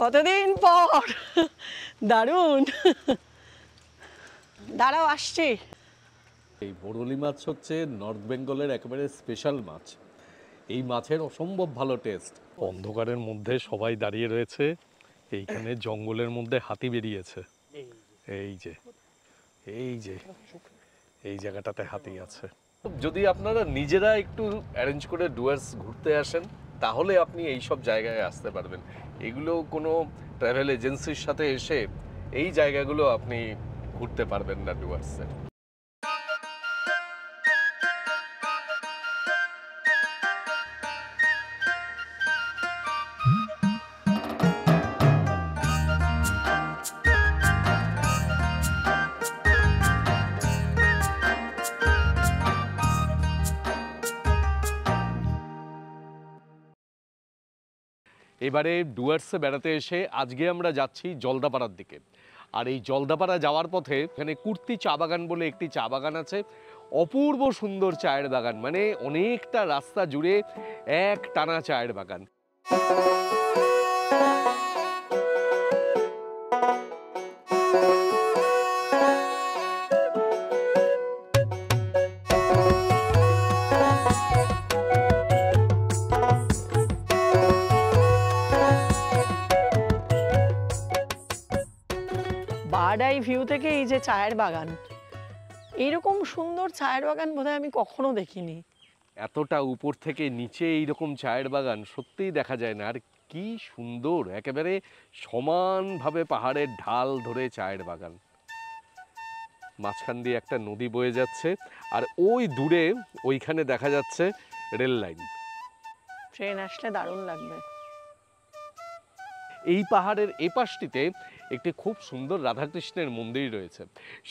কতদিন পর, দারুণ। দাঁড়াও আসছি। এই বরলি মাছ হচ্ছে নর্থ বেঙ্গলের একেবারে স্পেশাল মাছ। এই মাছের অসম্ভব ভালো টেস্ট। অন্ধকারের মধ্যে সবাই দাঁড়িয়ে রয়েছে, এইখানে জঙ্গলের মধ্যে হাতি বেরিয়েছে। এই যে এই যে এই জায়গাটাতে হাতি আছে। যদি আপনারা নিজেরা একটু অ্যারেঞ্জ করে ডুয়ার্স ঘুরতে আসেন তাহলে আপনি এই সব জায়গায় আসতে পারবেন। এগুলো কোনো ট্রাভেল এজেন্সির সাথে এসে এই জায়গাগুলো আপনি ঘুরতে পারবেন না ডুয়ার্সে। এবারে ডুয়ার্সে বেড়াতে এসে আজকে আমরা যাচ্ছি জলদাপাড়ার দিকে। আর এই জলদাপাড়া যাওয়ার পথে এখানে কুর্তি চা বাগান বলে একটি চা বাগান আছে, অপূর্ব সুন্দর চায়ের বাগান, মানে অনেকটা রাস্তা জুড়ে এক টানা চায়ের বাগান। বার্ড আই ভিউ থেকে এই যে চায়ের বাগান, এইরকম সুন্দর চায়ের বাগান বোধহয় আমি কখনো দেখিনি। এতটা উপর থেকে নিচে এইরকম চায়ের বাগান সত্যিই দেখা যায় না। আর কি সুন্দর, একেবারে সমানভাবে পাহাড়ের ঢাল ধরে চায়ের বাগান, মাঝখান দিয়ে একটা নদী বয়ে যাচ্ছে, আর ওই দূরে ওইখানে দেখা যাচ্ছে রেল লাইন। ট্রেন আসলে দারুণ লাগবে। এই পাহাড়ের এপাশটিতে একটি খুব সুন্দর রাধাকৃষ্ণের মন্দির রয়েছে।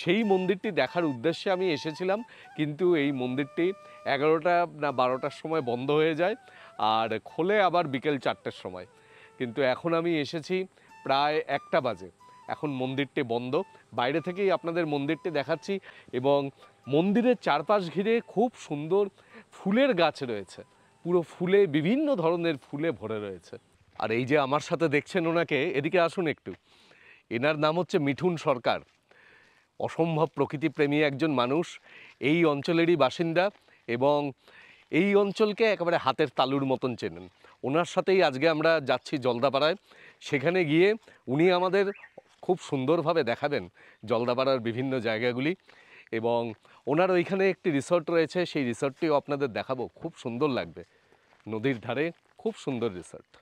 সেই মন্দিরটি দেখার উদ্দেশ্যে আমি এসেছিলাম, কিন্তু এই মন্দিরটি 11টা না 12টার সময় বন্ধ হয়ে যায় আর খোলে আবার বিকেল 4টের সময়। কিন্তু এখন আমি এসেছি প্রায় 1টা বাজে, এখন মন্দিরটি বন্ধ। বাইরে থেকেই আপনাদের মন্দিরটি দেখাচ্ছি, এবং মন্দিরের চারপাশ ঘিরে খুব সুন্দর ফুলের গাছ রয়েছে, পুরো ফুলে, বিভিন্ন ধরনের ফুলে ভরে রয়েছে। আর এই যে আমার সাথে দেখছেন ওনাকে, এদিকে আসুন একটু, এনার নাম হচ্ছে মিঠুন সরকার। অসম্ভব প্রকৃতিপ্রেমী একজন মানুষ, এই অঞ্চলেরই বাসিন্দা, এবং এই অঞ্চলকে একেবারে হাতের তালুর মতন চেনেন। ওনার সাথেই আজকে আমরা যাচ্ছি জলদাপাড়ায়। সেখানে গিয়ে উনি আমাদের খুব সুন্দরভাবে দেখাবেন জলদাপাড়ার বিভিন্ন জায়গাগুলি, এবং ওনার ওইখানে একটি রিসর্ট রয়েছে, সেই রিসর্টটিও আপনাদের দেখাবো, খুব সুন্দর লাগবে, নদীর ধারে খুব সুন্দর রিসর্ট।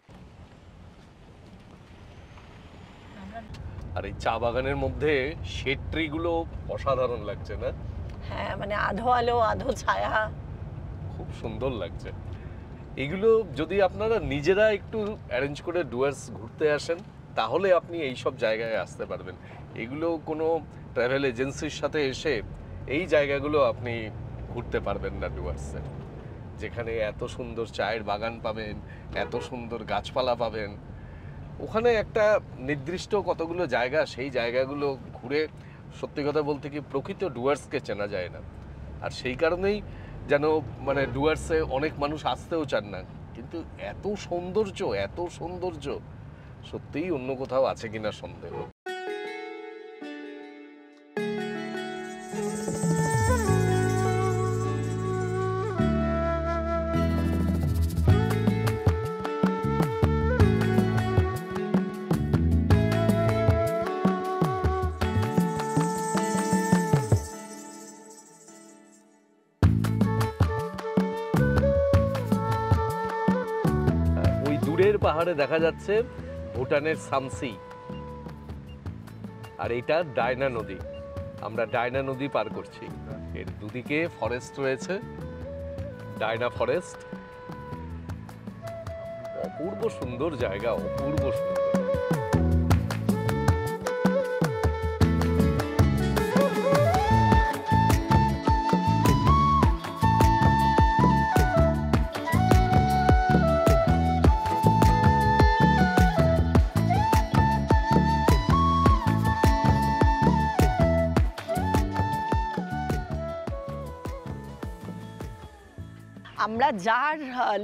আর এই চা বাগানের মধ্যে শেড ট্রিগুলো অসাধারণ লাগছে না? হ্যাঁ, মানে আধো আলো আধো ছায়া, খুব সুন্দর লাগছে। এগুলো যদি আপনারা নিজেরা একটু অ্যারেঞ্জ করে ডুয়ার্স ঘুরতে আসেন তাহলে আপনি এই সব জায়গায় আসতে পারবেন। এগুলো কোনো ট্রাভেল এজেন্সির সাথে এসে এই জায়গাগুলো আপনি ঘুরতে পারবেন না ডুয়ার্সে, যেখানে এত সুন্দর চায়ের বাগান পাবেন, এত সুন্দর গাছপালা পাবেন। ওখানে একটা নির্দিষ্ট কতগুলো জায়গা, সেই জায়গাগুলো ঘুরে সত্যি কথা বলতে কি প্রকৃত ডুয়ার্সকে চেনা যায় না। আর সেই কারণেই যেন মানে ডুয়ার্সে অনেক মানুষ আসতেও চান না, কিন্তু এত সৌন্দর্য, এত সৌন্দর্য সত্যিই অন্য কোথাও আছে কিনা সন্দেহ। পাহাড়ে দেখা যাচ্ছে ভুটানের সামসি, আর এটা ডায়না নদী। আমরা ডায়না নদী পার করছি, এর দুদিকে ফরেস্ট রয়েছে, ডায়না ফরেস্ট। অপূর্ব সুন্দর জায়গা, অপূর্ব সুন্দর। আমরা যার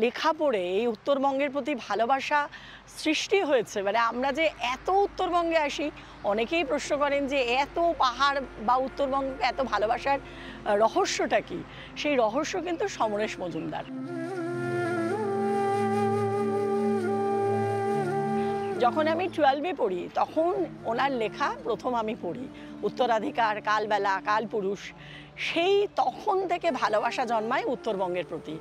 লেখা পড়ে এই উত্তরবঙ্গের প্রতি ভালোবাসা সৃষ্টি হয়েছে। মানে আমরা যে এত উত্তরবঙ্গে আসি, অনেকেই প্রশ্ন করেন যে এত পাহাড় বা উত্তরবঙ্গকে এত ভালোবাসার রহস্যটা কি? সেই রহস্য কিন্তু সমরেশ মজুমদার। যখন আমি 12-এ পড়ি তখন ওনার লেখা প্রথম আমি পড়ি, উত্তরাধিকার, কালবেলা, কালপুরুষ। সেই তখন থেকে ভালোবাসা জন্মায় উত্তরবঙ্গের প্রতি।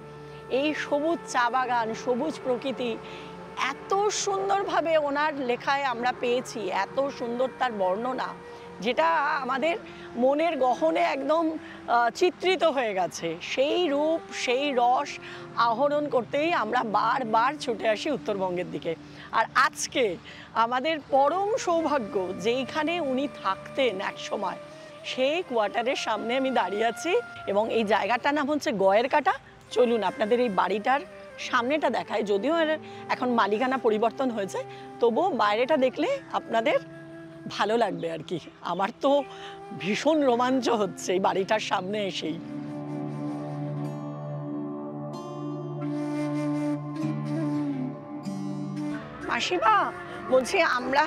এই সবুজ চা বাগান, সবুজ প্রকৃতি এত সুন্দরভাবে ওনার লেখায় আমরা পেয়েছি, এত সুন্দর তার বর্ণনা, যেটা আমাদের মনের গহনে একদম চিত্রিত হয়ে গেছে। সেই রূপ, সেই রস আহরণ করতেই আমরা বারবার ছুটে আসি উত্তরবঙ্গের দিকে। আর আজকে আমাদের পরম সৌভাগ্য, যেইখানে উনি থাকতেন এক সময়, সেই কোয়ার্টারের সামনে আমি দাঁড়িয়ে আছি এবং এই জায়গাটার নাম হচ্ছে গয়ের কাটা। চলুন আপনাদের এই বাড়িটার সামনেটা দেখায়। যদিও এর এখন মালিকানা পরিবর্তন হয়েছে, তবুও বাইরেটা দেখলে আপনাদের ভালো লাগবে আর কি। আমার তো ভীষণ রোমাঞ্চ হচ্ছে এই বাড়িটার সামনে এসেই। মাসিমা, বলছি আমরা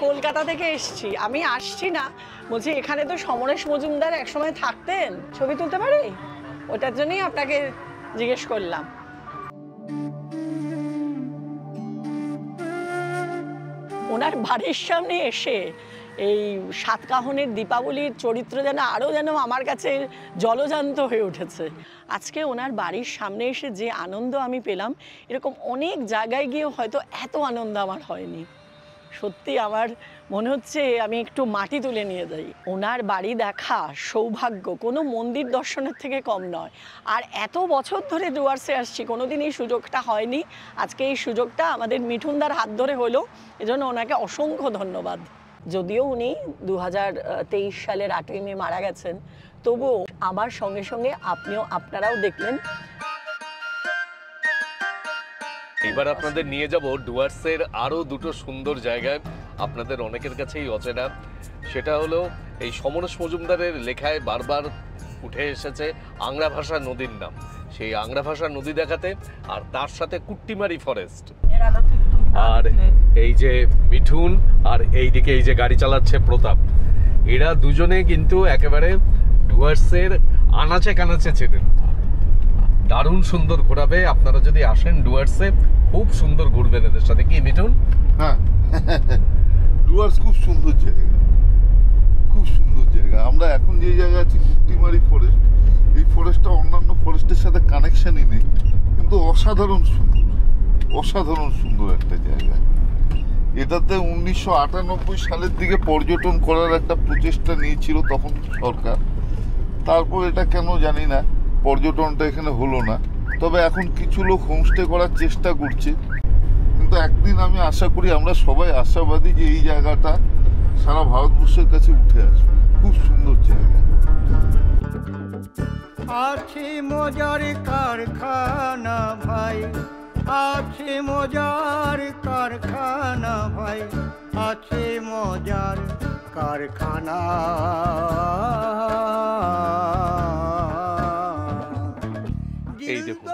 কলকাতা থেকে এসেছি, আমি আসছি না, বলছি এখানে তো সমরেশ মজুমদার একসময় থাকতেন, ছবি তুলতে পারি? ওটার জন্যই আপনাকে জিজ্ঞেস করলাম। ওনার বাড়ির সামনে এসে এই সাতকাহনের দীপাবলির চরিত্র যেন আরও যেন আমার কাছে জলজান্ত হয়ে উঠেছে। আজকে ওনার বাড়ির সামনে এসে যে আনন্দ আমি পেলাম, এরকম অনেক জায়গায় গিয়েও হয়তো এত আনন্দ আমার হয়নি। সত্যি আমার মনে হচ্ছে আমি একটু মাটি তুলে নিয়ে যাই। ওনার বাড়ি দেখা সৌভাগ্য কোনো মন্দির দর্শনের থেকে কম নয়। আর এত বছর ধরে ডুয়ার্সে আসছি, কোনোদিন এই সুযোগটা হয়নি। আজকে এই সুযোগটা আমাদের মিঠুনদার হাত ধরে হলো, এজন্য ওনাকে অসংখ্য ধন্যবাদ। যদিও উনি 2023 সালের 8ই মে মারা গেছেন, তবুও আমার সঙ্গে সঙ্গে আপনারাও দেখলেন। এবার আপনাদের নিয়ে যাব ডুয়ার্সের আরো দুটো সুন্দর জায়গায়, আপনাদের অনেকের কাছেই অচেনা। সেটা হলো এই সমরেশ মজুমদারের লেখায় বারবার উঠে এসেছে আংরা ভাষা নদীর নাম। সেই আংরা ভাষা নদী দেখাতে, আর তার সাথে কুট্টিমারি ফরেস্ট। আর এই যে মিঠুন, আর এইদিকে এই যে গাড়ি চালাচ্ছে প্রতাপ, এরা দুজনে কিন্তু একেবারে ডুয়ার্সের আনাচে কানাচে চেনেন। দারুণ সুন্দর ঘোরাবে, আপনারা যদি আসেন ডুয়ার্সে খুব সুন্দর ঘুরবেন এদের সাথে। কি মিঠুন? হ্যাঁ, ডুয়ার্স খুব সুন্দর জায়গা, খুব সুন্দর জায়গা। আমরা এখন যে জায়গায় আছি কুট্টিমারি ফরেস্ট, এই ফরেস্টটা অন্যান্য ফরেস্টের সাথে কানেকশনই নেই, কিন্তু অসাধারণ সুন্দর, অসাধারণ সুন্দর একটা জায়গা। এটাতে 1998 সালের দিকে পর্যটন করার একটা প্রচেষ্টা নিয়েছিল তখন সরকার। তারপর এটা কেন জানি না পর্যটনটা এখানে হলো না। তবে এখন কিছু লোক হোমস্টে করার চেষ্টা করছে, কিন্তু একদিন আমি আশা করি, আমরা সবাই আশাবাদী যে এই জায়গাটা সারা ভারতবর্ষের কাছে উঠে আসবে। খুব সুন্দর জায়গা। আছে মজার কারখানা ভাই, আছে মজার কারখানা ভাই, আছে মজার কারখানা। এই দেখুন,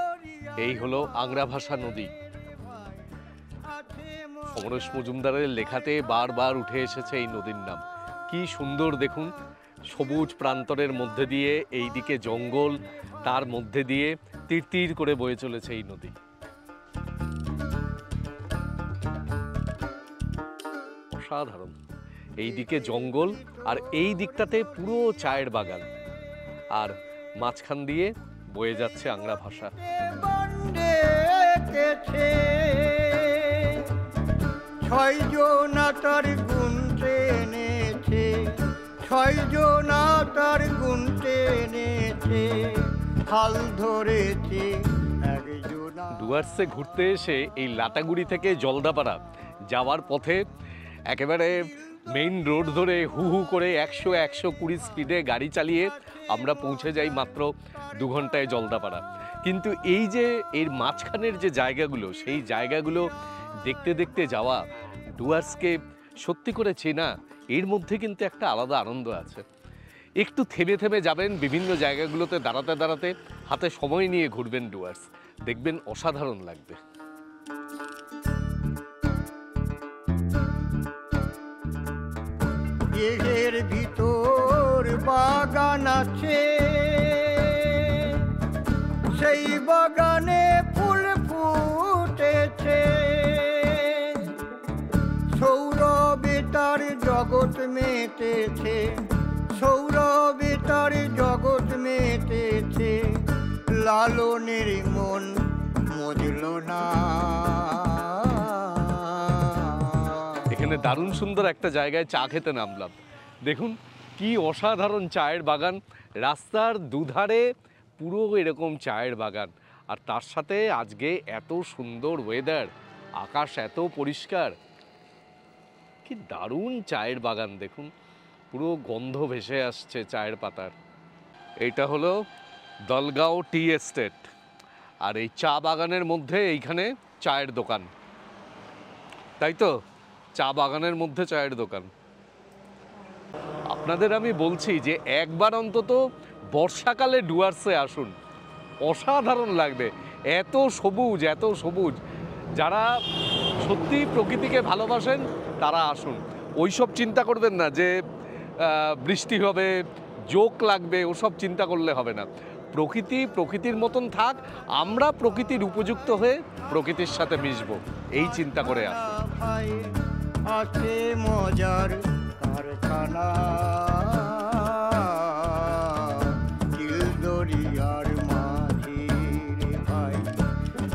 এই হলো আংরা ভাষা নদী। সমরেশ মজুমদারের লেখাতে বারবার উঠে এসেছে এই নদীর নাম। কি সুন্দর দেখুন, সবুজ প্রান্তরের মধ্যে দিয়ে এইদিকে জঙ্গল, তার মধ্যে দিয়ে তীর তীর করে বয়ে চলেছে এই নদী। অসাধারণ। এইদিকে জঙ্গল, আর এই দিকটাতে পুরো চায়ের বাগান, আর মাঝখান দিয়ে বয়ে যাচ্ছে আংরা ভাষা। ছয় জনা তার গুনতে এনেছে, ছয় জনা তার গুনতে এনেছে, হাল ধরেছে একজনা। ডুয়ার্সে ঘুরতে এসে এই লাটাগুড়ি থেকে জলদাপাড়া যাওয়ার পথে একেবারে মেইন রোড ধরে হু হু করে 100-120 স্পিডে গাড়ি চালিয়ে আমরা পৌঁছে যাই মাত্র 2 ঘন্টায় জলদাপাড়া। কিন্তু এই যে এর মাঝখানের যে জায়গাগুলো, সেই জায়গাগুলো দেখতে দেখতে যাওয়া, ডুয়ার্সকে সত্যি করে চেনা, এর মধ্যে কিন্তু একটা আলাদা আনন্দ আছে। একটু থেমে থেমে যাবেন, বিভিন্ন জায়গাগুলোতে দাঁড়াতে দাঁড়াতে হাতে সময় নিয়ে ঘুরবেন ডুয়ার্স, দেখবেন অসাধারণ লাগবে। দেহের ভিতর বাগান আছে, সেই বাগানে ফুল ফুটেছে, সৌরভে তার জগৎ মেতেছে, সৌরভে তার জগৎ মেতেছে, লালনের মন মজল না। এখানে দারুণ সুন্দর একটা জায়গায় চা খেতে নামলাম। দেখুন কি অসাধারণ চায়ের বাগান, রাস্তার দুধারে পুরো এরকম চায়ের বাগান, আর তার সাথে আজকে এত সুন্দর ওয়েদার, আকাশ এত পরিষ্কার, কি দারুণ চায়ের বাগান। দেখুন পুরো গন্ধ ভেসে আসছে চায়ের পাতার। এইটা হলো দলগাঁও টি এস্টেট, আর এই চা বাগানের মধ্যে এইখানে চায়ের দোকান, তাই তো? চা বাগানের মধ্যে চায়ের দোকান। আপনাদের আমি বলছি যে একবার অন্তত বর্ষাকালে ডুয়ার্সে আসুন, অসাধারণ লাগবে। এত সবুজ, এত সবুজ। যারা সত্যি প্রকৃতিকে ভালোবাসেন তারা আসুন। ওইসব চিন্তা করবেন না যে বৃষ্টি হবে, জোক লাগবে, ওসব চিন্তা করলে হবে না। প্রকৃতি প্রকৃতির মতন থাক, আমরা প্রকৃতির উপযুক্ত হয়ে প্রকৃতির সাথে মিশবো, এই চিন্তা করে আসুন। আছে মজার কারখানা, দিল দরিয়ার মাঝে রে ভাই,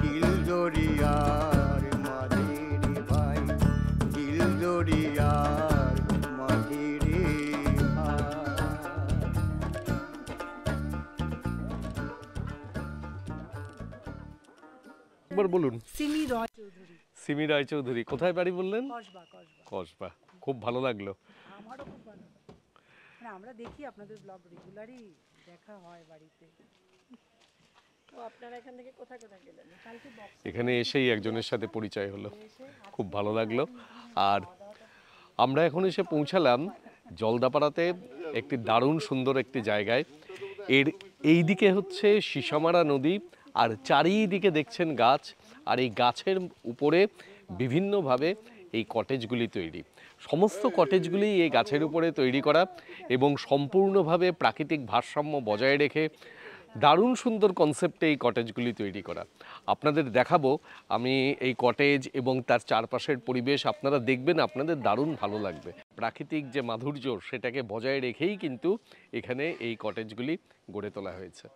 দিল দরিয়ার মাঝে রে ভাই, দিল দরিয়ার মাঝে রে ভাই। একবার বলুন। সিমি রায়চৌধুরী। সিমি রায়চৌধুরী, কোথায় বাড়ি বললেন? কসবা। কসবা। কসবা। খুব ভালো লাগলো। আমারও খুব ভালো। মানে আমরা দেখি আপনাদের ব্লগ রেগুলারই দেখা হয় বাড়িতে। তো আপনারা এখান থেকে কোথায় কোথায় গেলেন? কালকে বক্স এখানে এসেই একজনের সাথে পরিচয় হলো, খুব ভালো লাগলো। আর আমরা এখন এসে পৌঁছালাম জলদাপাড়াতে একটি দারুণ সুন্দর একটি জায়গায়। এর এই দিকে হচ্ছে সিসামারা নদী, আর চারিদিকে দেখছেন গাছ, আর এই গাছের উপরে বিভিন্নভাবে এই কটেজগুলি তৈরি। সমস্ত কটেজগুলি এই গাছের উপরে তৈরি করা এবং সম্পূর্ণভাবে প্রাকৃতিক ভারসাম্য বজায় রেখে দারুণ সুন্দর কনসেপ্টে এই কটেজগুলি তৈরি করা। আপনাদের দেখাবো আমি এই কটেজ এবং তার চারপাশের পরিবেশ, আপনারা দেখবেন, আপনাদের দারুণ ভালো লাগবে। প্রাকৃতিক যে মাধুর্য সেটাকে বজায় রেখেই কিন্তু এখানে এই কটেজগুলি গড়ে তোলা হয়েছে।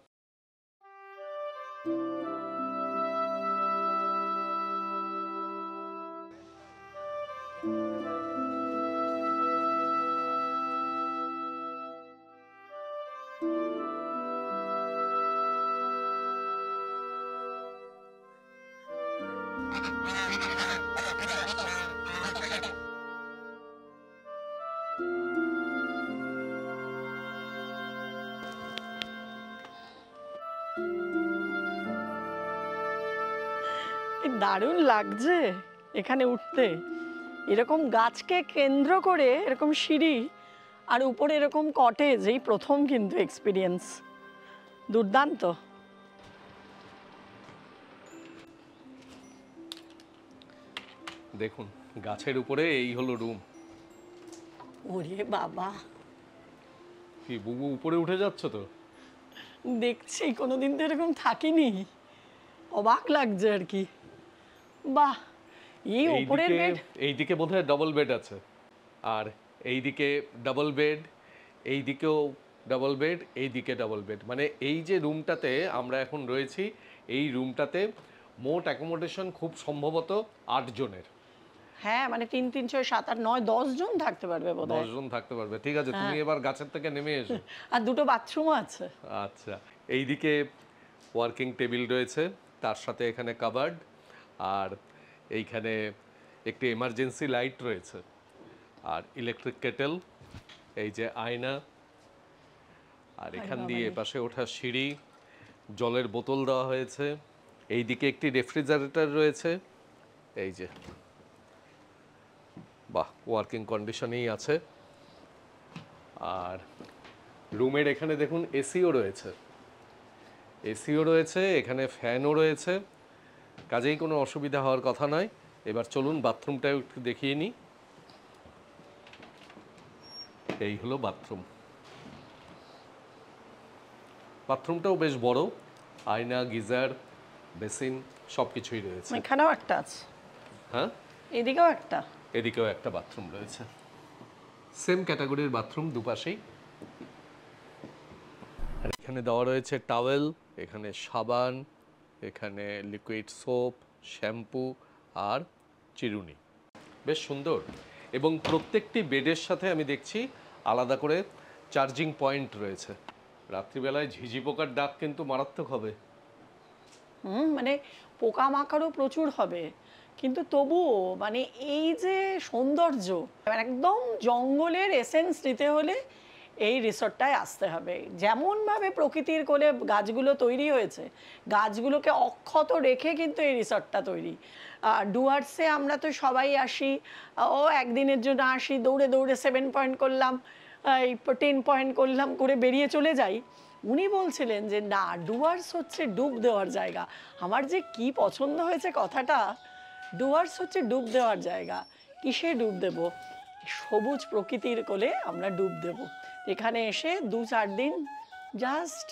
দারুণ লাগছে এখানে উঠতে, এরকম গাছকে কেন্দ্র করে এরকম সিঁড়ি আর উপরে এরকম কটেজ, এই প্রথম কিন্তু এক্সপিরিয়েন্স, দুর্দান্ত। দেখুন গাছের উপরে এই হলো রুম। ওরে বাবা, কি বুবু উপরে উঠে যাচ্ছ তো? দেখছি কোনোদিন তো এরকম থাকিনি, অবাক লাগছে আর কি। বাহ, এই উপরের বেড। এইদিকে বোধহয় ডবল বেড আছে, আর এইদিকে ডাবল বেড, এইদিকেও ডাবল বেড, এইদিকে ডাবল বেড। মানে এই যে রুমটাতে আমরা এখন রয়েছি, এই রুমটাতে মোট অ্যাকোমোডেশন খুব সম্ভবত 8 জনের। হ্যাঁ, মানে 3 3 6 7 8 9 10 জন থাকতে পারবে বোধহয়। 10 জন থাকতে পারবে। ঠিক আছে, তুমি এবার গাছের থেকে নেমে এসো। আর দুটো বাথরুমও আছে। আচ্ছা, এইদিকে ওয়ার্কিং টেবিল রয়েছে, তার সাথে এখানে কাবার্ড, আর এইখানে একটি এমার্জেন্সি লাইট রয়েছে, আর ইলেকট্রিক কেটেল, এই যে আয়না, আর এখান দিয়ে এপাশে ওঠার সিঁড়ি, জলের বোতল দেওয়া হয়েছে। এইদিকে একটি রেফ্রিজারেটর রয়েছে, এই যে, বাহ, ওয়ার্কিং কন্ডিশনেই আছে। আর রুমের এখানে দেখুন এসিও রয়েছে, এসিও রয়েছে, এখানে ফ্যানও রয়েছে, কাজেই কোনো অসুবিধা হওয়ার কথা নয়। এবার চলুন বাথরুমটাও একটু দেখিয়ে নিই। এই হলো বাথরুম। বাথরুমটাও বেশ বড়, আয়না, গিজার, বেসিন সব কিছুই রয়েছে। এখানেও একটা আছে, হ্যাঁ, এদিকেও একটা। এদিকেও একটা বাথরুম রয়েছে, সেম ক্যাটাগরির বাথরুম দুপাশেই। আর এখানে দেওয়া রয়েছে টাওয়েল, এখানে সাবান, এখানে লিকুইড সোপ, শ্যাম্পু আর চিরুনি। বেশ সুন্দর। এবং প্রত্যেকটি বেডের সাথে আমি দেখছি আলাদা করে চার্জিং পয়েন্ট রয়েছে। রাত্রিবেলায় ঝিঝি পোকার ডাক কিন্তু মারাত্মক হবে। মানে পোকামাকড়ও প্রচুর হবে, কিন্তু তবুও মানে এই যে সৌন্দর্য, একদম জঙ্গলের এসেন্স নিতে হলে এই রিসর্টটায় আসতে হবে। যেমনভাবে প্রকৃতির কোলে গাছগুলো তৈরি হয়েছে, গাছগুলোকে অক্ষত রেখে কিন্তু এই রিসর্টটা তৈরি। ডুয়ার্সে আমরা তো সবাই আসি, ও একদিনের জন্য আসি, দৌড়ে দৌড়ে 7 পয়েন্ট করলাম, 10 পয়েন্ট করলাম, করে বেরিয়ে চলে যাই। উনি বলছিলেন যে না, ডুয়ার্স হচ্ছে ডুব দেওয়ার জায়গা। আমার যে কি পছন্দ হয়েছে কথাটা। ডুয়ার্স হচ্ছে ডুব দেওয়ার জায়গা। কিসে ডুব দেব? সবুজ প্রকৃতির কোলে আমরা ডুব দেব। এখানে এসে 2-4 দিন জাস্ট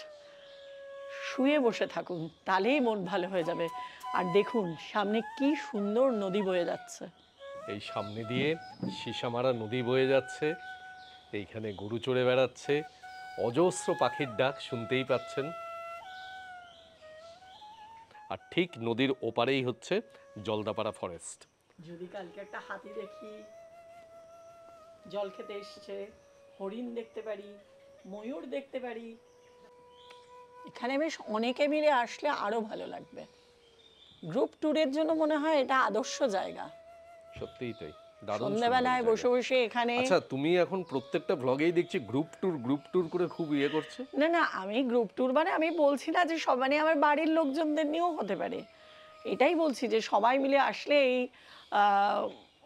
শুয়ে বসে থাকুন, তাহলেই মন ভালো হয়ে যাবে। আর দেখুন সামনে কি সুন্দর নদী বয়ে যাচ্ছে। এই সামনে দিয়ে সীসামারা নদী বয়ে যাচ্ছে, এইখানে গরু চড়ে বেড়াচ্ছে, অজস্র পাখির ডাক শুনতেই পাচ্ছেন। আর ঠিক নদীর ওপারেই হচ্ছে জলদাপাড়া ফরেস্ট। যদি কালকে একটা হাতি দেখি, জল খেতে এসছে, হরিণ দেখতে পারি, ময়ূর দেখতে পারি, এখানে বেশ অনেকে মিলে আসলে আরো ভালো লাগবে। গ্রুপ ট্যুরের জন্য মনে হয় এটা আদর্শ জায়গা। সত্যিই তাই, দারুণ সন্ধ্যাবেলায় সুন্দর বসে জায়গা। বসে এখানে। আচ্ছা, তুমি এখন প্রত্যেকটা ভ্লগেই দেখছি গ্রুপ ট্যুর করে খুব ইয়ে করছে। না না, আমি গ্রুপ ট্যুর মানে আমি বলছি না যে সব, মানে আমার বাড়ির লোকজনদের নিয়েও হতে পারে। এটাই বলছি যে সবাই মিলে আসলে এই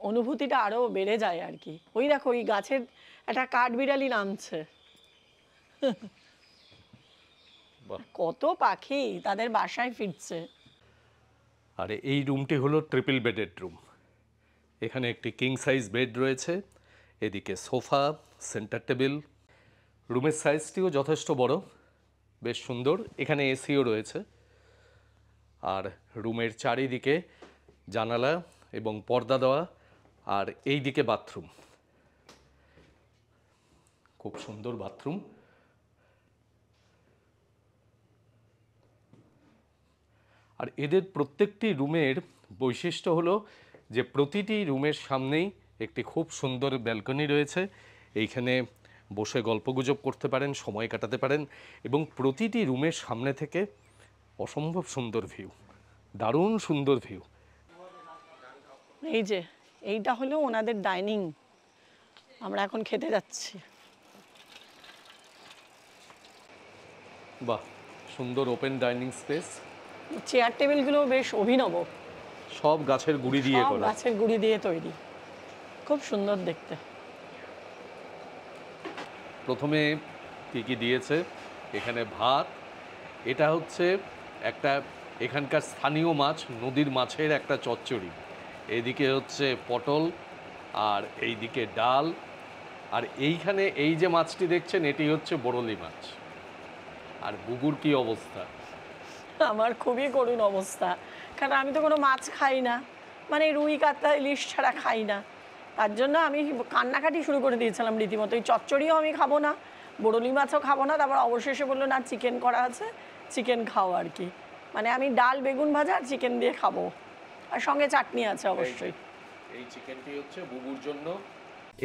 অনুভূতিটা আরো বেড়ে যায় আর কি। ওই দেখো, ওই গাছের একটা কাঠবিড়ালি নামছে। বাহ। কত পাখি তাদের বাসায় ফিরছে। আর এই রুমটি হলো ট্রিপল বেডেড রুম। এখানে একটি কিং সাইজ বেড রয়েছে, এদিকে সোফা, সেন্টার টেবিল। রুমের সাইজটিও যথেষ্ট বড়, বেশ সুন্দর। এখানে এসিও রয়েছে। আর রুমের চারিদিকে জানালা এবং পর্দা দেওয়া, আর এই দিকে বাথরুম, খুব সুন্দর বাথরুম। আর এদের প্রত্যেকটি রুমের বৈশিষ্ট্য হলো যে প্রতিটি রুমের সামনেই একটি খুব সুন্দর ব্যালকনি রয়েছে। এইখানে বসে গল্পগুজব করতে পারেন, সময় কাটাতে পারেন, এবং প্রতিটি রুমের সামনে থেকে অসম্ভব সুন্দর ভিউ, দারুণ সুন্দর ভিউ। এই যে এইটা হলো ওনাদের ডাইনিং, আমরা এখন খেতে যাচ্ছি। বাহ, সুন্দর ওপেন ডাইনিং স্পেস। চেয়ার টেবিলগুলো বেশ অভিনব, সব গাছের গুঁড়ি দিয়ে সব করা। গাছের গুঁড়ি দিয়ে তৈরি, খুব সুন্দর দেখতে। প্রথমে কী কী দিয়েছে এখানে? ভাত, এটা হচ্ছে একটা এখানকার স্থানীয় মাছ, নদীর মাছের একটা চচ্চড়ি। এইদিকে হচ্ছে পটল, আর এইদিকে ডাল, আর এইখানে এই যে মাছটি দেখছেন এটি হচ্ছে বরলি মাছ। আর বুবুর কি অবস্থা? আমার খুবই করুণ অবস্থা, কারণ আমি তো কোনো মাছ খাই না, মানে রুই, কাতলা, ইলিশ ছাড়া খাই না। তার জন্য আমি কান্নাকাটি শুরু করে দিয়েছিলাম রীতিমতো। এই চচ্চড়িও আমি খাবো না, বরলি মাছও খাবো না। তারপর অবশেষে বললো না, চিকেন করা আছে, চিকেন খাও আর কি। মানে আমি ডাল, বেগুন ভাজা আর চিকেন দিয়ে খাবো, আর সঙ্গে চাটনি আছে অবশ্যই। এই চিকেনটি হচ্ছে বুবুর জন্য।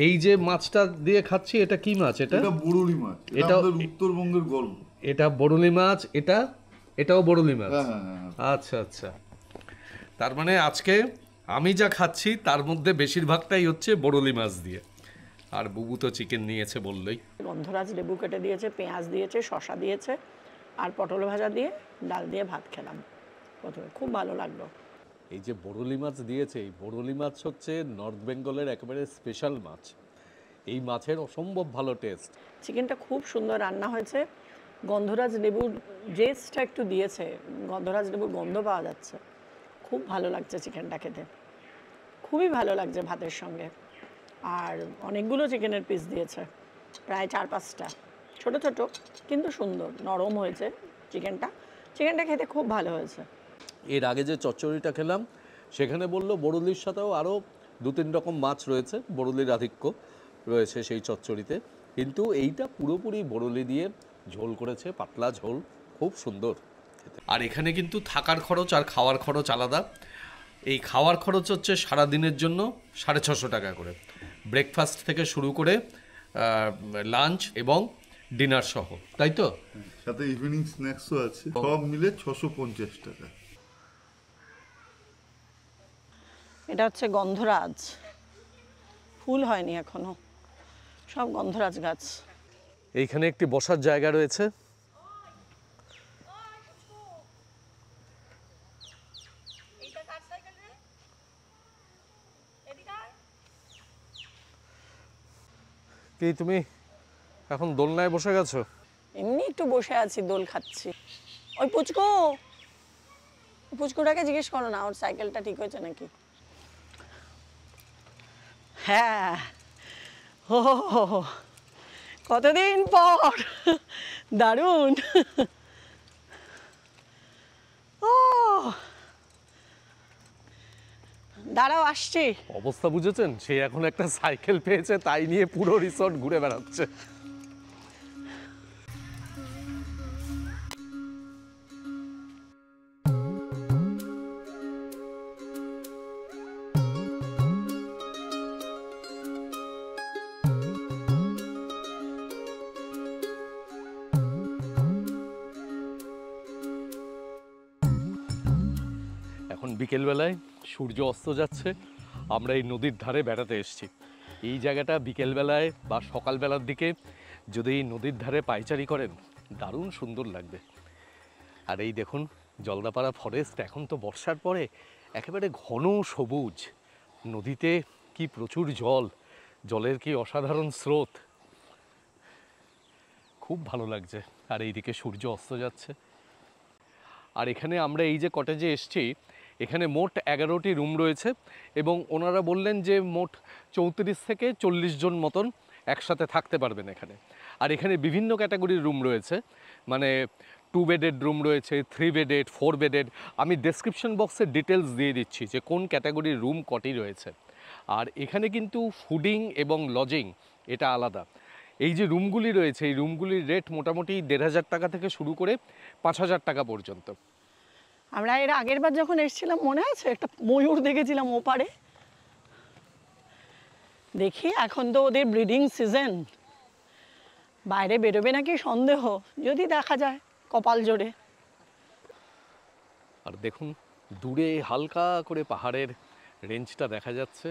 এই যে মাছটা দিয়ে খাচ্ছি, এটা কি মাছ? এটা বরুলি মাছ, এটা এটা- আমাদের উত্তরবঙ্গের গর্ব। এটা বরলি মাছ, এটাও বরলি মাছ। হ্যাঁ, হ্যাঁ, হ্যাঁ। আচ্ছা আচ্ছা, তার মানে আজকে আমি যা খাচ্ছি তার মধ্যে বেশিরভাগটাই হচ্ছে বরলি মাছ দিয়ে। আর বুবু তো চিকেন নিয়েছে বললেই। গন্ধরাজ লেবু কেটে দিয়েছে, পেঁয়াজ দিয়েছে, শসা দিয়েছে, আর পটল ভাজা দিয়ে ডাল দিয়ে ভাত খেলাম প্রথমে, খুব ভালো লাগলো। এই যে বরলি মাছ দিয়েছে, এই বরলি মাছ হচ্ছে নর্থ বেঙ্গলের একেবারে স্পেশাল মাছ। এই মাছের অসম্ভব ভালো টেস্ট। চিকেনটা খুব সুন্দর রান্না হয়েছে। গন্ধরাজ লেবুর জেস্টটা একটু দিয়েছে, গন্ধরাজ লেবুর গন্ধ পাওয়া যাচ্ছে। খুব ভালো লাগছে চিকেনটা খেতে, খুবই ভালো লাগছে ভাতের সঙ্গে। আর অনেকগুলো চিকেনের পিস দিয়েছে, প্রায় 4-5টা, ছোট ছোট কিন্তু সুন্দর, নরম হয়েছে চিকেনটা। চিকেনটা খেতে খুব ভালো হয়েছে। এর আগে যে চচ্চড়িটা খেলাম সেখানে বললো বড়লির সাথেও আরও 2-3 রকম মাছ রয়েছে, বড়লির আধিক্য রয়েছে সেই চচ্চড়িতে, কিন্তু এইটা পুরোপুরি বড়লি দিয়ে ঝোল করেছে, পাতলা ঝোল, খুব সুন্দর খেতে। আর এখানে কিন্তু থাকার খরচ আর খাওয়ার খরচ আলাদা। এই খাওয়ার খরচ হচ্ছে সারাদিনের জন্য 650 টাকা করে, ব্রেকফাস্ট থেকে শুরু করে লাঞ্চ এবং ডিনার সহ, তাই তো? সাথে ইভিনিং স্ন্যাক্সও আছে, সব মিলে 650 টাকা। এটা হচ্ছে গন্ধরাজ, ফুল হয়নি এখনো, সব গন্ধরাজ গাছ। এইখানে একটি বসার জায়গা রয়েছে। কি তুমি এখন দোলনায় বসে গেছো? এমনি একটু বসে আছি, দোল খাচ্ছি। ওই পুচকুটাকে জিজ্ঞেস করো না ওর সাইকেলটা ঠিক হয়েছে নাকি। হ্যাঁ, ও কতদিন পর, দারুণ। ও দাঁড়াও আসছি। অবস্থা বুঝেছেন, সে এখন একটা সাইকেল পেয়েছে, তাই নিয়ে পুরো রিসর্ট ঘুরে বেড়াচ্ছে। এখন বিকেলবেলায় সূর্য অস্ত যাচ্ছে, আমরা এই নদীর ধারে বেড়াতে এসেছি। এই জায়গাটা বিকেলবেলায় বা সকালবেলার দিকে যদি এই নদীর ধারে পায়চারি করেন, দারুণ সুন্দর লাগবে। আর এই দেখুন জলদাপাড়া ফরেস্ট, এখন তো বর্ষার পরে একেবারে ঘন সবুজ, নদীতে কি প্রচুর জল, জলের কি অসাধারণ স্রোত, খুব ভালো লাগছে। আর এইদিকে সূর্য অস্ত যাচ্ছে। আর এখানে আমরা এই যে কটেজে এসেছি, এখানে মোট 11টি রুম রয়েছে এবং ওনারা বললেন যে মোট 34 থেকে 40 জন মতন একসাথে থাকতে পারবেন এখানে। আর এখানে বিভিন্ন ক্যাটাগরির রুম রয়েছে, মানে 2 বেডেড রুম রয়েছে, 3 বেডেড, 4 বেডেড। আমি ডেসক্রিপশন বক্সে ডিটেলস দিয়ে দিচ্ছি যে কোন ক্যাটাগরির রুম কটি রয়েছে। আর এখানে কিন্তু ফুডিং এবং লজিং এটা আলাদা। এই যে রুমগুলি রয়েছে, এই রুমগুলির রেট মোটামুটি 1500 টাকা থেকে শুরু করে 5000 টাকা পর্যন্ত। আমরা এর আগের বার যখন এসেছিলাম মনে আছে, একটা ময়ূর দেখেছিলাম ওপারে। দেখি এখন তো ওদের ব্রিডিং সিজন, বাইরে বেরোবে নাকি সন্দেহ, যদি দেখা যায় কপাল জোরে। আর দেখুন দূরে হালকা করে পাহাড়ের রেঞ্জটা দেখা যাচ্ছে।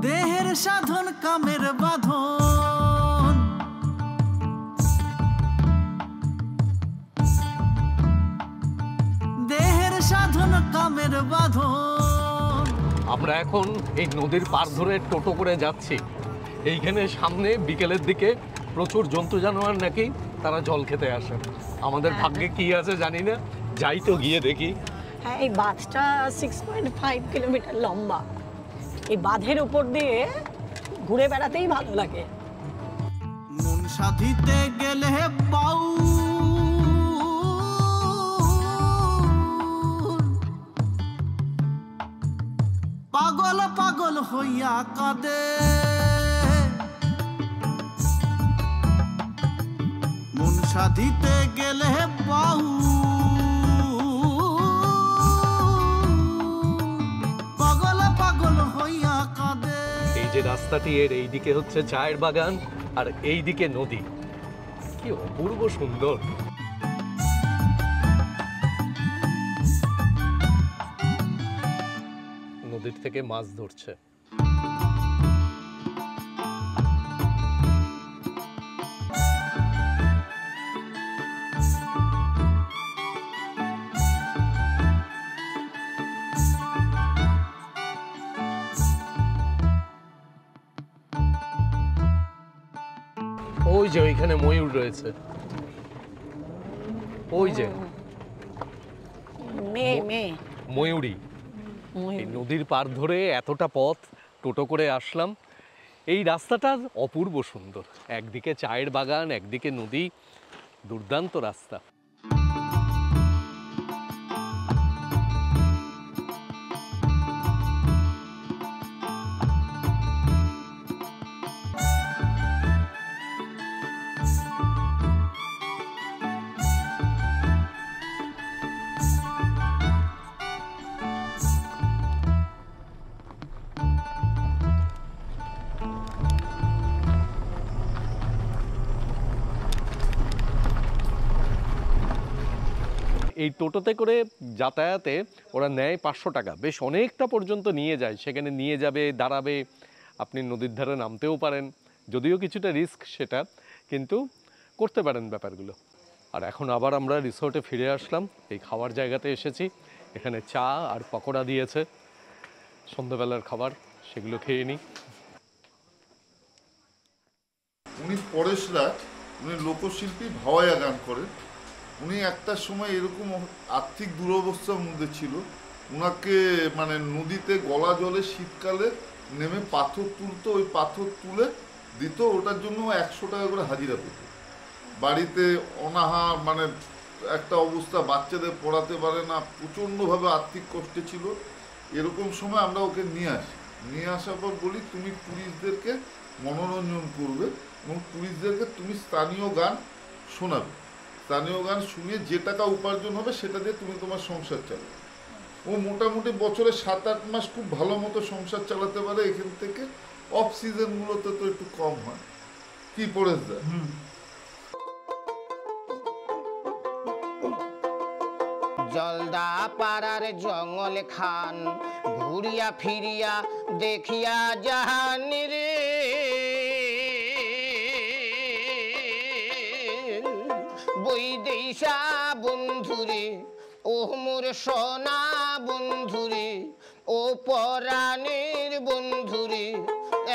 দেহের সাধন কামের বাঁধন, দেহের সাধন কামের বাঁধন। আমরা এখন এই নদীর পার ধরে টোটো করে যাচ্ছি। এইখানে সামনে বিকেলের দিকে প্রচুর জন্তু জানোয়ার নাকি তারা জল খেতে আসে। আমাদের ভাগ্যে কি আছে জানি না, যাই তো গিয়ে দেখি। হ্যাঁ, এই বাঁধটা 6.5 কিলোমিটার লম্বা। এই বাঁধের উপর দিয়ে ঘুরে বেড়াতেই ভালো লাগে। মন সাধিতে গেলে পাউ, পাগল পাগল হইয়া কাঁদে। মন সাধিতে গেলে পাউ, পাগল পাগল হইয়া কাঁদে। এই যে রাস্তাটি, এর এইদিকে হচ্ছে চায়ের বাগান আর এইদিকে নদী, কি অপূর্ব সুন্দর। নদীর থেকে মাছ ধরছে। ওই যে ওইখানে ময়ূর রয়েছে, ওই যে মেয়ে ময়ূরী। এই নদীর পার ধরে এতটা পথ টোটো করে আসলাম। এই রাস্তাটা অপূর্ব সুন্দর, একদিকে চায়ের বাগান, একদিকে নদী, দুর্দান্ত রাস্তা। এই টোটোতে করে যাতায়াতে ওরা নেয় 500 টাকা, বেশ অনেকটা পর্যন্ত নিয়ে যায়। সেখানে নিয়ে যাবে, দাঁড়াবে, আপনি নদীর ধারে নামতেও পারেন, যদিও কিছুটা রিস্ক সেটা, কিন্তু করতে পারেন ব্যাপারগুলো। আর এখন আবার আমরা রিসোর্টে ফিরে আসলাম, এই খাওয়ার জায়গাতে এসেছি। এখানে চা আর পকোড়া দিয়েছে, সন্ধ্যাবেলার খাবার, সেগুলো খেয়ে নিই। উনি পরেশরাজ, উনি লোকশিল্পী, ভাওয়াইয়া গান করেন। উনি একটা সময় এরকম আর্থিক দুরবস্থার মধ্যে ছিল, উনাকে মানে নদীতে গলা জলে শীতকালে নেমে পাথর তুলতো, ওই পাথর তুলে দিত, ওটার জন্য 100 টাকা করে হাজিরা পেত। বাড়িতে অনাহা মানে একটা অবস্থা, বাচ্চাদের পড়াতে পারে না, প্রচণ্ডভাবে আর্থিক কষ্টে ছিল। এরকম সময় আমরা ওকে নিয়ে আসি, নিয়ে আসার পর বলি তুমি টুরিস্টদেরকে মনোরঞ্জন করবে এবং টুরিস্টদেরকে তুমি স্থানীয় গান শোনাবে, স্থানীয় গান শুনিয়ে যে টাকা উপার্জন হবে সেটা দিয়ে তুমি তোমার সংসার চালাবে। ও মোটামুটি বছরে 7-8 মাস খুব ভালো মতো সংসার চালাতে পারে এখান থেকে। অফ সিজনগুলোতে তো একটু কম হয়। কি পড়েছ দা? জলদা পাড়ার জঙ্গল খান ঘুরিয়া ফিরিয়া দেখিয়া জাহান রে, বৈদেশা বন্ধুরে ও মোর সোনা বন্ধুরে, ও পরাণের বন্ধুরে,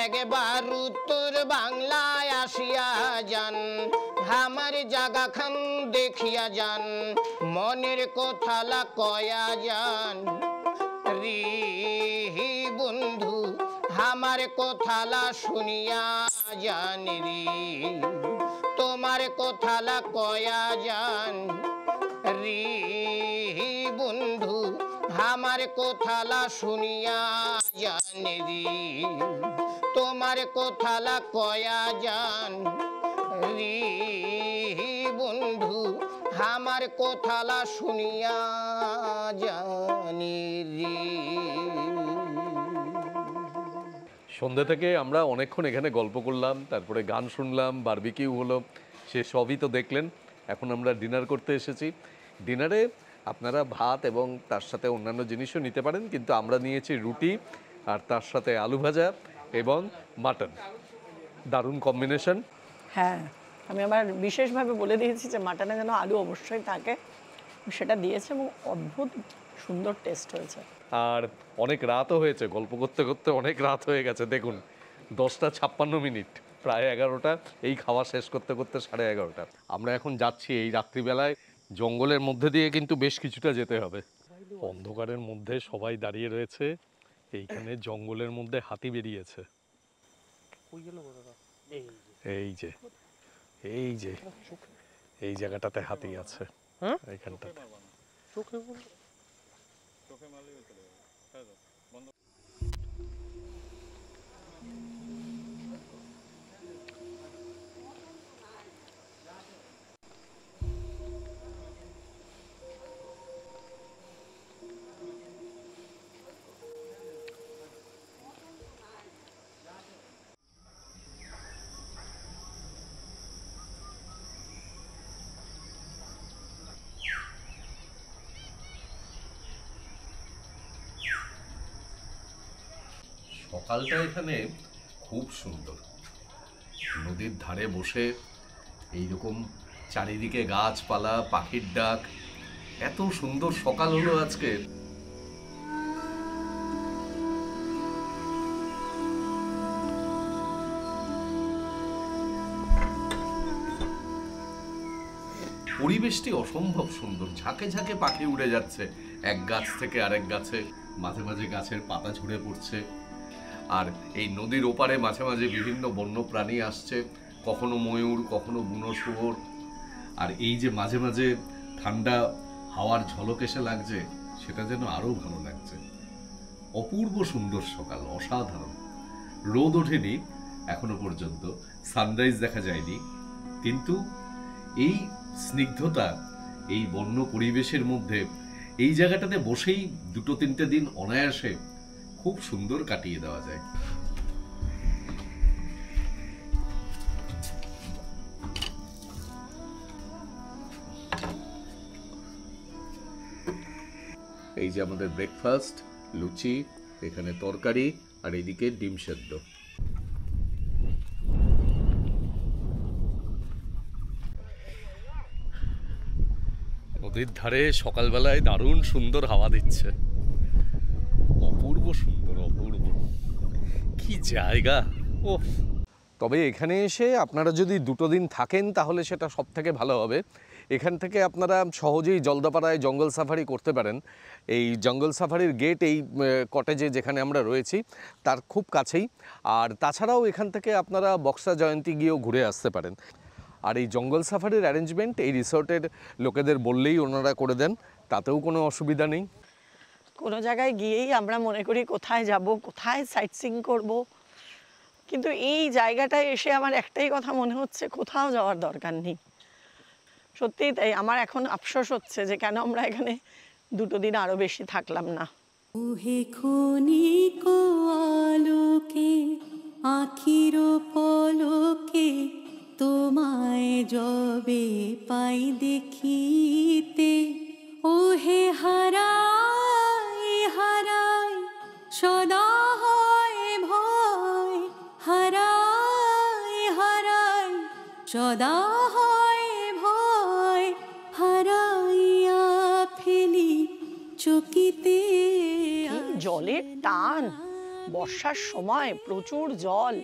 একবার উত্তর বাংলায় আসিয়া যান, আমার জাগা খান দেখিয়া যান, মনের কথালা কয়া যান রে বন্ধু, আমার কথালা শুনিয়া যান রে, তোমার কথালা কয়া যান রে বন্ধু, আমার কথালা শুনিয়া যান রে, তোমার কথালা কয়া যান রে বন্ধু, আমার কথালা শুনিয়া জানি রে। সন্ধ্যা থেকে আমরা অনেকক্ষণ এখানে গল্প করলাম, তারপরে গান শুনলাম, বারবিকিউ হলো, সে সবই তো দেখলেন। এখন আমরা ডিনার করতে এসেছি। ডিনারে আপনারা ভাত এবং তার সাথে অন্যান্য জিনিসও নিতে পারেন, কিন্তু আমরা নিয়েছি রুটি আর তার সাথে আলু ভাজা এবং মাটন। দারুণ কম্বিনেশন। হ্যাঁ, আমি আমার বিশেষভাবে বলে দিয়েছি যে মাটনে যেন আলু অবশ্যই থাকে, সেটা দিয়েছে এবং অদ্ভুত সুন্দর টেস্ট হয়েছে। আর অনেক রাতও হয়েছে, গল্প করতে করতে অনেক রাত হয়ে গেছে। দেখুন 10:56, প্রায় 11টা, এই খাওয়া শেষ করতে করতে 11:30। আমরা এখন যাচ্ছি এই রাত্রিবেলায় জঙ্গলের মধ্যে দিয়ে, কিন্তু বেশ কিছুটা যেতে হবে। অন্ধকারের মধ্যে সবাই দাঁড়িয়ে রয়েছে, এইখানে জঙ্গলের মধ্যে হাতি বেরিয়েছে। এই যে এই যে এই জায়গাটাতে হাতি আছে, এইখানটাতে। সকালটা এখানে খুব সুন্দর, নদীর ধারে বসে এইরকম চারিদিকে গাছপালা, পাখির ডাক, এত সুন্দর সকাল হলো আজকে। পরিবেশটি অসম্ভব সুন্দর, ঝাঁকে ঝাঁকে পাখি উড়ে যাচ্ছে, এক গাছ থেকে আরেক গাছে, মাঝে মাঝে গাছের পাতা ঝরে পড়ছে। আর এই নদীর ওপারে মাঝে মাঝে বিভিন্ন বন্য প্রাণী আসছে, কখনো ময়ূর, কখনো বুনো শুয়োর। আর এই যে মাঝে মাঝে ঠান্ডা হাওয়ার ঝলক এসে লাগছে, সেটা যেন আরো ভালো লাগছে। অপূর্ব সুন্দর সকাল, অসাধারণ। রোদ ওঠেনি এখনো পর্যন্ত, সানরাইজ দেখা যায়নি, কিন্তু এই স্নিগ্ধতা, এই বন্য পরিবেশের মধ্যে এই জায়গাটাতে বসেই 2-3টে দিন অনায়াসে খুব সুন্দর কাটিয়ে দেওয়া যায়। এই যে আমাদের ব্রেকফাস্ট, লুচি, এখানে তরকারি, আর এইদিকে ডিম সেদ্ধ। নদীর ধারে সকালবেলায় দারুণ সুন্দর হাওয়া দিচ্ছে, অপূর্ব সুন্দর, অপূর্ব কি জায়গা। ও তবে এখানে এসে আপনারা যদি 2 দিন থাকেন তাহলে সেটা সব থেকে ভালো হবে। এখান থেকে আপনারা সহজেই জলদাপাড়ায় জঙ্গল সাফারি করতে পারেন। এই জঙ্গল সাফারির গেট এই কটেজে যেখানে আমরা রয়েছি তার খুব কাছেই। আর তাছাড়াও এখান থেকে আপনারা বক্সা জয়ন্তী গিয়েও ঘুরে আসতে পারেন। আর এই জঙ্গল সাফারির অ্যারেঞ্জমেন্ট এই রিসোর্টের লোকেদের বললেই ওনারা করে দেন, তাতেও কোনো অসুবিধা নেই। কোনো জায়গায় গিয়েই আমরা মনে করি কোথায় যাব, কোথায় সাইট সিইং করব, কিন্তু এই জায়গাটায় এসে আমার একটাই কথা মনে হচ্ছে, কোথাও যাওয়ার দরকার নেই। সত্যিই তাই। আমার এখন আফসোস হচ্ছে যে কেন আমরা এখানে 2 দিন আরো বেশি থাকলাম না। ওহে ক্ষণিক আলোকে আখির পলকে তোমায় যবে পাই দেখিতে, ওহে হারাই হারাই সদা হয় ভয়, হারাই হারাই সদা হয় ভয়, হারাইয়া ফেলি চকিতে। জলের টান, বর্ষার সময় প্রচুর জল।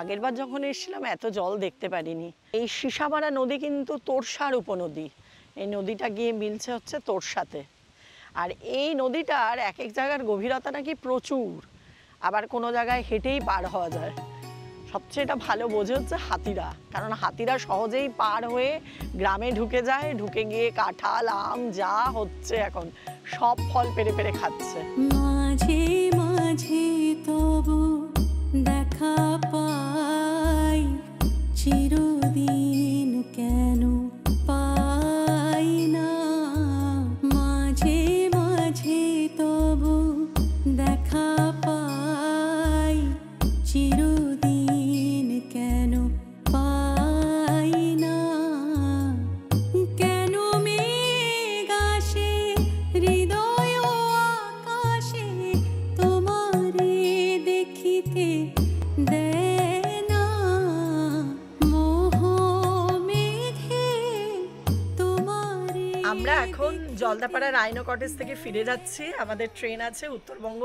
আগেরবার যখন এসেছিলাম এত জল দেখতে পারিনি। এই সীসাপাড়া নদী কিন্তু তোরসার উপনদী। এই নদীটা গিয়ে মিলছে হচ্ছে তোরসাতে। আর এই নদীটার এক এক জায়গার গভীরতা নাকি প্রচুর, আবার কোনো জায়গায় হেঁটেই পার হওয়া যায়। সবচেয়ে এটা ভালো বোঝে হচ্ছে হাতিরা, কারণ হাতিরা সহজেই পার হয়ে গ্রামে ঢুকে যায়, ঢুকে গিয়ে কাঁঠাল, আম যা হচ্ছে এখন সব ফল পেরে পেরে খাচ্ছে। মাঝে মাঝে তবু দেখা পাই, চিরদিন কেন পাই না, মাঝে মাঝে তবু দেখা পাই, চিরদিন কেন পাই না, কেন মেঘ আসে হৃদয় আকাশে তোমারে দেখিতে দেয় না, মোহ মেঘে তোমারে। আমরা এখন জলদাপাড়া রাইনো কটেজ থেকে ফিরে যাচ্ছি। আমাদের ট্রেন আছে উত্তরবঙ্গ।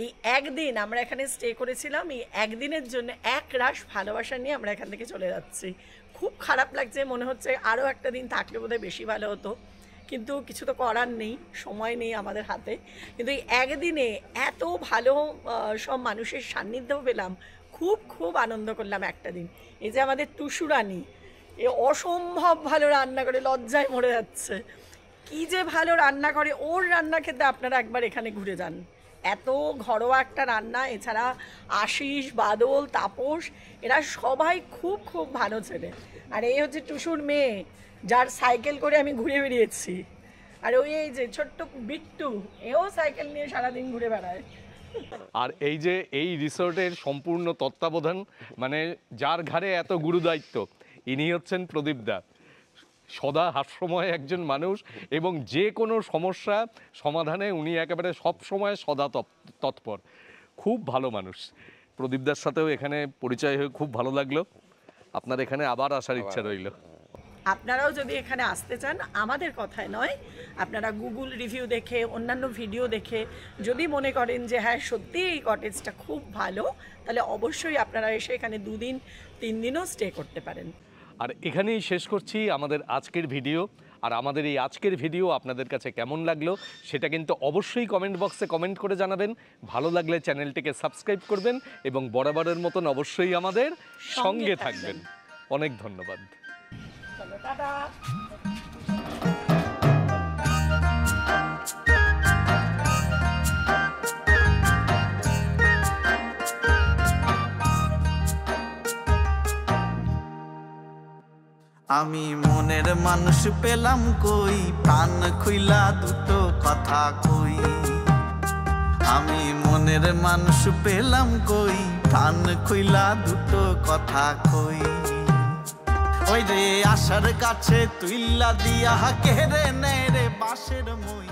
এই একদিন আমরা এখানে স্টে করেছিলাম, এই একদিনের জন্য এক রাশ ভালোবাসা নিয়ে আমরা এখান থেকে চলে যাচ্ছি। খুব খারাপ লাগছে, মনে হচ্ছে আরও একটা দিন থাকলে বোধহয় বেশি ভালো হতো, কিন্তু কিছু তো করার নেই, সময় নেই আমাদের হাতে। কিন্তু এই একদিনে এত ভালো সব মানুষের সান্নিধ্য পেলাম, খুব খুব আনন্দ করলাম একটা দিন। এই যে আমাদের টুসু রানী, এ অসম্ভব ভালো রান্না করে, লজ্জায় মরে যাচ্ছে। কি যে ভালো রান্না করে, ওর রান্না খেতে আপনারা একবার এখানে ঘুরে যান। এত ঘরোয়া একটা রান্না। এছাড়া আশিস, বাদল, তাপস এরা সবাই খুব খুব ভালো ছেলে। আর এই হচ্ছে টুসুর মেয়ে, যার সাইকেল করে আমি ঘুরে বেরিয়েছি। আর ওই এই যে ছোট্ট বিট্টু, এও সাইকেল নিয়ে সারাদিন ঘুরে বেড়ায়। আর এই যে এই রিসোর্টের সম্পূর্ণ তত্ত্বাবধান, মানে যার ঘাড়ে এত গুরুদায়িত্ব, ইনি হচ্ছেন প্রদীপদা। সদা হাস্যময় একজন মানুষ, এবং যে কোনো সমস্যা সমাধানে উনি একেবারে সব সময় সদা তৎপর। খুব ভালো মানুষ। প্রদীপদার সাথেও এখানে পরিচয় হয়ে খুব ভালো লাগলো। আপনার এখানে আবার আসার ইচ্ছা রইল। আপনারাও যদি এখানে আসতে চান, আমাদের কথায় নয়, আপনারা গুগল রিভিউ দেখে, অন্যান্য ভিডিও দেখে যদি মনে করেন যে হ্যাঁ সত্যি এই কটেজটা খুব ভালো, তাহলে অবশ্যই আপনারা এসে এখানে 2 দিন 3 দিনও স্টে করতে পারেন। আর এখানেই শেষ করছি আমাদের আজকের ভিডিও। আর আমাদের এই আজকের ভিডিও আপনাদের কাছে কেমন লাগলো সেটা কিন্তু অবশ্যই কমেন্ট বক্সে কমেন্ট করে জানাবেন। ভালো লাগলে চ্যানেলটিকে সাবস্ক্রাইব করবেন এবং বরাবরের মতন অবশ্যই আমাদের সঙ্গে থাকবেন। অনেক ধন্যবাদ। টাটা। আমি মনের মানুষ পেলাম কই, প্রাণ খুইলা দুটো কথা কই। আমি মনের মানুষ পেলাম কই, প্রাণ খুইলা দুটো কথা কই। ওই রে আশার কাছে তুইলা দিয়া কেড়ে নে রে বাঁশের মই।